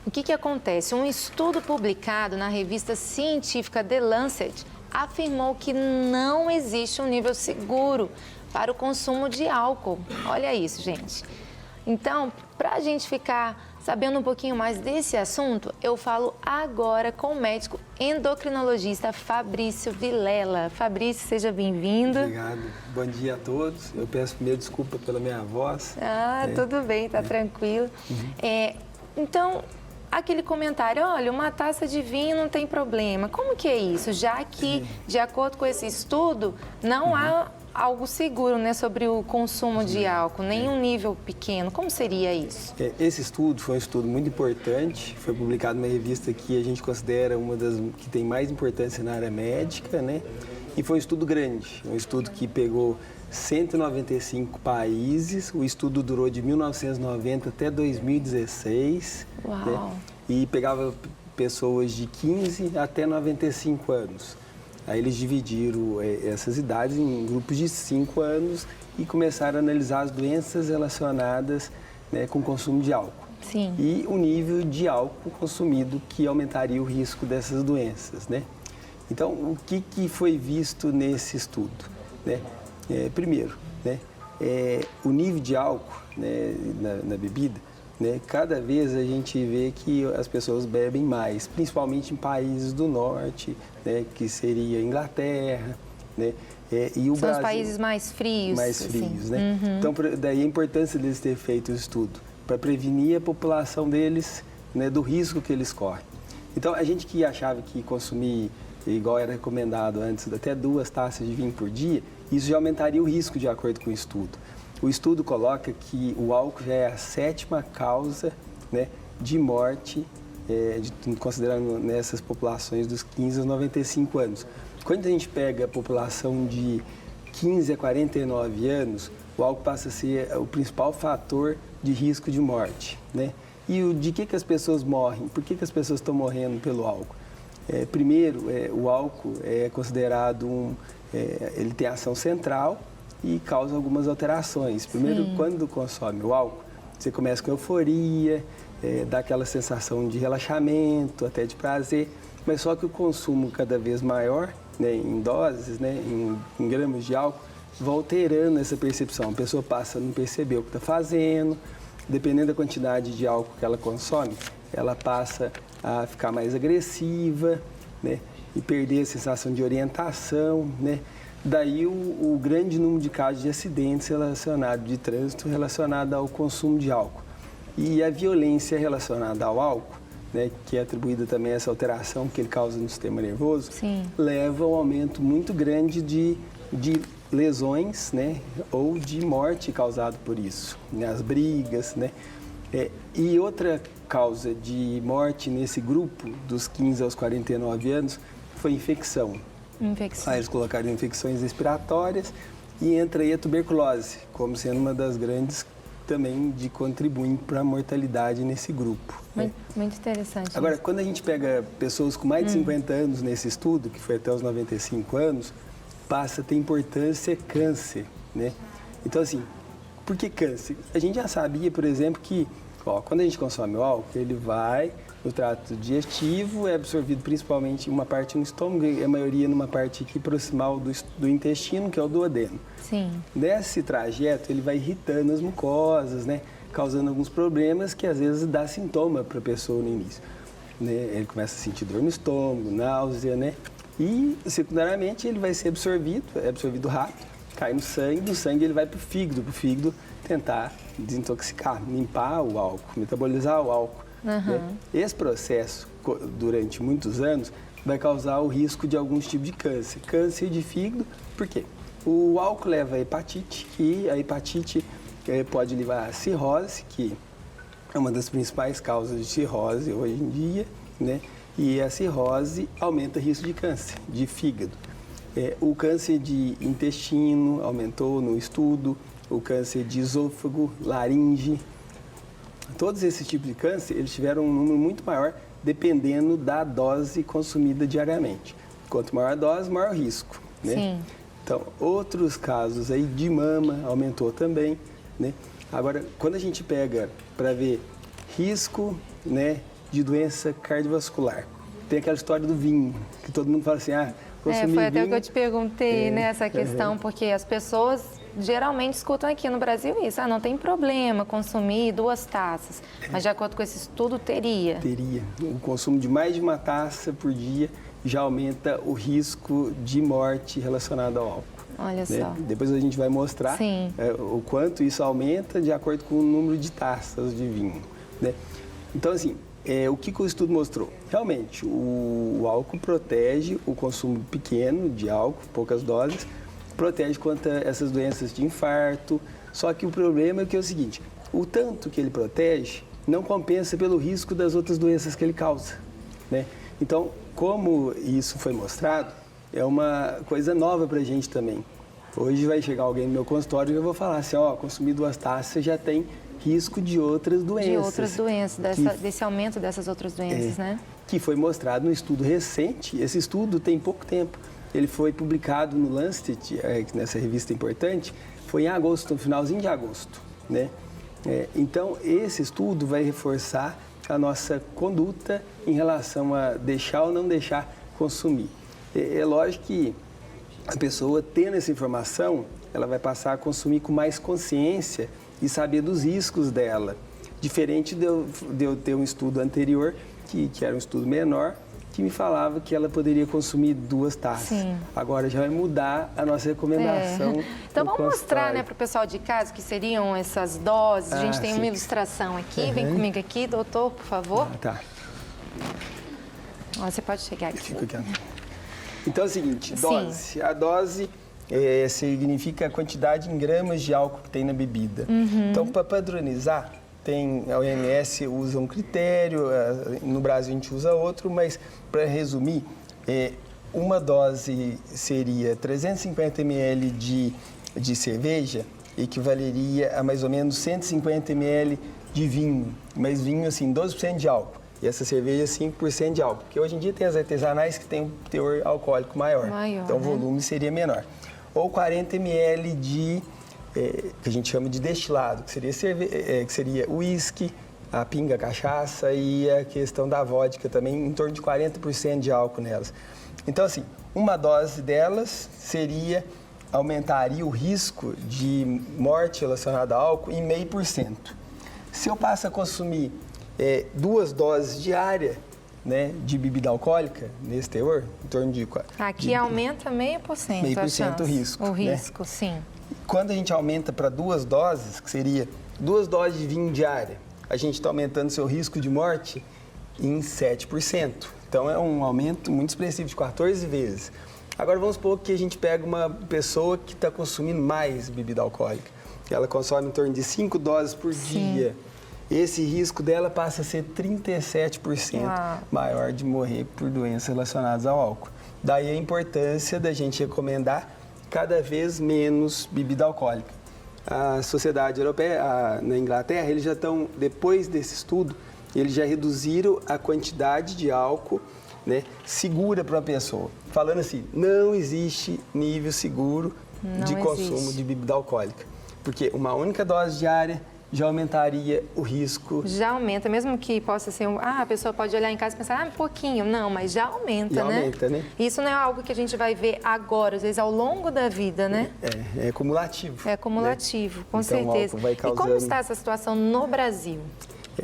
O que acontece? Um estudo publicado na revista científica The Lancet afirmou que não existe um nível seguro para o consumo de álcool. Olha isso, gente. Então, para a gente ficar sabendo um pouquinho mais desse assunto, eu falo agora com o médico endocrinologista Fabrício Vilela. Fabrício, seja bem-vindo. Obrigado. Bom dia a todos. Eu peço primeiro desculpa pela minha voz. Tudo bem, tá tranquilo. Então, aquele comentário, olha, uma taça de vinho não tem problema. Como que é isso? Já que, de acordo com esse estudo, não há algo seguro, né, sobre o consumo de álcool, nem um nível pequeno. Como seria isso? Esse estudo foi um estudo muito importante, foi publicado numa revista que a gente considera uma das que tem mais importância na área médica, né? E foi um estudo grande, um estudo que pegou 195 países, o estudo durou de 1990 até 2016, né? E pegava pessoas de 15 até 95 anos. Aí eles dividiram essas idades em grupos de 5 anos e começaram a analisar as doenças relacionadas, né, com o consumo de álcool. Sim. E o nível de álcool consumido que aumentaria o risco dessas doenças, né? Então, o que foi visto nesse estudo, né? Primeiro, né, o nível de álcool, né, na bebida, né, cada vez a gente vê que as pessoas bebem mais, principalmente em países do norte, né, que seria a Inglaterra, né, e o São Brasil, os países mais frios. mais frios, assim. né? Então, daí a importância deles ter feito o estudo, para prevenir a população deles, né, do risco que eles correm. Então, a gente que achava que consumir, igual era recomendado antes, até 2 taças de vinho por dia, isso já aumentaria o risco de acordo com o estudo. O estudo coloca que o álcool já é a 7ª causa, né, de morte, considerando nessas populações dos 15 aos 95 anos. Quando a gente pega a população de 15 a 49 anos, o álcool passa a ser o principal fator de risco de morte, né? E de que as pessoas morrem? Por que as pessoas estão morrendo pelo álcool? Primeiro, o álcool é considerado ele tem ação central e causa algumas alterações. Primeiro, quando consome o álcool, você começa com euforia, dá aquela sensação de relaxamento, até de prazer, mas só que o consumo cada vez maior, né, em doses, né, em gramas de álcool, vai alterando essa percepção. A pessoa passa a não perceber o que está fazendo, dependendo da quantidade de álcool que ela consome, ela passa a ficar mais agressiva, né, e perder a sensação de orientação, né? Daí o grande número de casos de acidentes relacionados de trânsito relacionado ao consumo de álcool. E a violência relacionada ao álcool, né, que é atribuída também a essa alteração que ele causa no sistema nervoso, leva a um aumento muito grande de lesões, né, ou de morte causado por isso, né, as brigas, né. E outra causa de morte nesse grupo dos 15 aos 49 anos foi infecção. Aí eles colocaram infecções respiratórias e entra aí a tuberculose, como sendo uma das grandes também de contribuem para a mortalidade nesse grupo. Muito interessante. Agora, quando a gente pega pessoas com mais de 50 anos nesse estudo, que foi até os 95 anos, passa a ter importância câncer, né? Então, assim, por que câncer? A gente já sabia, por exemplo, que quando a gente consome o álcool, ele vai no trato digestivo, é absorvido principalmente em uma parte no estômago e a maioria numa parte aqui proximal do intestino, que é o duodeno. Sim. Nesse trajeto, ele vai irritando as mucosas, né, causando alguns problemas que às vezes dá sintoma para a pessoa no início. Né? Ele começa a sentir dor no estômago, náusea, né? E, secundariamente, ele vai ser absorvido, é absorvido rápido, cai no sangue, do sangue ele vai para o fígado tentar desintoxicar, limpar o álcool, metabolizar o álcool. Né? Esse processo, durante muitos anos, vai causar o risco de alguns tipos de câncer. Câncer de fígado, por quê? O álcool leva a hepatite, e a hepatite pode levar a cirrose, que é uma das principais causas de cirrose hoje em dia, né? E a cirrose aumenta o risco de câncer de fígado. O câncer de intestino aumentou no estudo, o câncer de esôfago, laringe. Todos esses tipos de câncer, eles tiveram um número muito maior, dependendo da dose consumida diariamente. Quanto maior a dose, maior o risco, né? Sim. Então, outros casos aí de mama aumentou também, né? Agora, quando a gente pega para ver risco, né, de doença cardiovascular. Tem aquela história do vinho, que todo mundo fala assim, consumir foi até vinho... o que eu te perguntei, né, essa questão, porque as pessoas geralmente escutam aqui no Brasil isso, não tem problema consumir 2 taças, mas de acordo com esse estudo, teria. Teria. O consumo de mais de 1 taça por dia já aumenta o risco de morte relacionado ao álcool. Olha só. Depois a gente vai mostrar o quanto isso aumenta de acordo com o número de taças de vinho, né? Então, assim, o que o estudo mostrou? Realmente, o álcool protege o consumo pequeno de álcool, poucas doses, protege contra essas doenças de infarto. Só que o problema é que é o seguinte, o tanto que ele protege não compensa pelo risco das outras doenças que ele causa, né? Então, como isso foi mostrado, é uma coisa nova para a gente também. Hoje vai chegar alguém no meu consultório e eu vou falar assim, consumir 2 taças já tem risco de outras doenças. De outras doenças, desse aumento dessas outras doenças, né? Que foi mostrado num estudo recente. Esse estudo tem pouco tempo. Ele foi publicado no Lancet, nessa revista importante, foi em agosto, no finalzinho de agosto, né? Então, esse estudo vai reforçar a nossa conduta em relação a deixar ou não deixar consumir. É lógico que a pessoa, tendo essa informação, ela vai passar a consumir com mais consciência e saber dos riscos dela. Diferente de eu ter um estudo anterior, que era um estudo menor, que me falava que ela poderia consumir 2 taças. Sim. Agora já vai mudar a nossa recomendação. Então vamos mostrar, né, para o pessoal de casa o que seriam essas doses. A gente tem uma ilustração aqui. Vem comigo aqui, doutor, por favor. Tá. Você pode chegar aqui. Fico aqui. Então é o seguinte, dose. Sim. A dose significa a quantidade em gramas de álcool que tem na bebida. Então, para padronizar, a OMS usa um critério, no Brasil a gente usa outro, mas para resumir, uma dose seria 350 ml de cerveja, equivaleria a mais ou menos 150 ml de vinho, mas vinho assim, 12% de álcool. E essa cerveja, 5% de álcool. Porque hoje em dia tem as artesanais que têm um teor alcoólico maior. Então o volume seria menor. Ou 40 ml que a gente chama de destilado, que seria o uísque, a pinga, a cachaça e a questão da vodka também, em torno de 40% de álcool nelas. Então, assim, uma dose delas aumentaria o risco de morte relacionada ao álcool em 0,5%. Se eu passo a consumir 2 doses diárias, né, de bebida alcoólica, nesse teor, em torno de... Aqui aumenta 0,5%. 0,5% o risco. O risco, né? Sim. Quando a gente aumenta para 2 doses, que seria 2 doses de vinho diária, a gente está aumentando seu risco de morte em 7%. Então, é um aumento muito expressivo, de 14 vezes. Agora, vamos supor que a gente pega uma pessoa que está consumindo mais bebida alcoólica. Ela consome em torno de 5 doses por dia. Esse risco dela passa a ser 37% maior de morrer por doenças relacionadas ao álcool. Daí a importância da gente recomendar cada vez menos bebida alcoólica. A Sociedade Europeia, na Inglaterra, eles já estão, depois desse estudo, eles já reduziram a quantidade de álcool, né, segura para a pessoa. Falando assim, não existe nível seguro de consumo de bebida alcoólica. Porque uma única dose diária já aumentaria o risco. Já aumenta, mesmo que possa ser a pessoa pode olhar em casa e pensar, pouquinho. Não, mas já aumenta, já né? Aumenta, né? Isso não é algo que a gente vai ver agora, às vezes ao longo da vida, né? É cumulativo. É cumulativo, né? Com então, certeza. Vai causando... E como está essa situação no Brasil?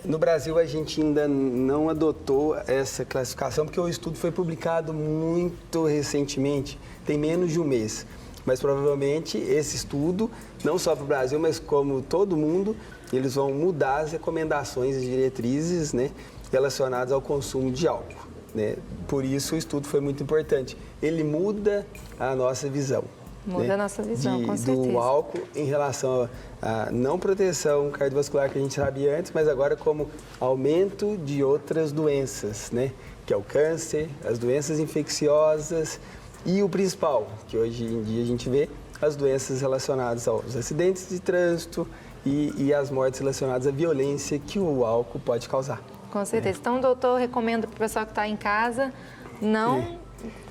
No Brasil, a gente ainda não adotou essa classificação, porque o estudo foi publicado muito recentemente, tem menos de um mês. Mas provavelmente esse estudo, não só para o Brasil, mas como todo mundo, eles vão mudar as recomendações e diretrizes, né, relacionadas ao consumo de álcool, né? Por isso o estudo foi muito importante. Ele muda a nossa visão. Muda, né, a nossa visão, com certeza. Do álcool em relação à não proteção cardiovascular que a gente sabia antes, mas agora como aumento de outras doenças, né? Que é o câncer, as doenças infecciosas e o principal, que hoje em dia a gente vê, as doenças relacionadas aos acidentes de trânsito e as mortes relacionadas à violência que o álcool pode causar. Com certeza. Então, doutor, recomendo para o pessoal que está em casa não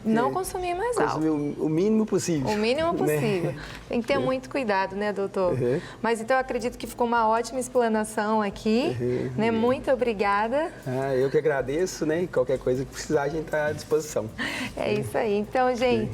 não consumir mais álcool. Consumir o mínimo possível. O mínimo possível. Né? Tem que ter muito cuidado, né, doutor? Mas então eu acredito que ficou uma ótima explanação aqui. Né? Muito obrigada. Eu que agradeço, né? Qualquer coisa que precisar, a gente está à disposição. É isso aí. Então, gente,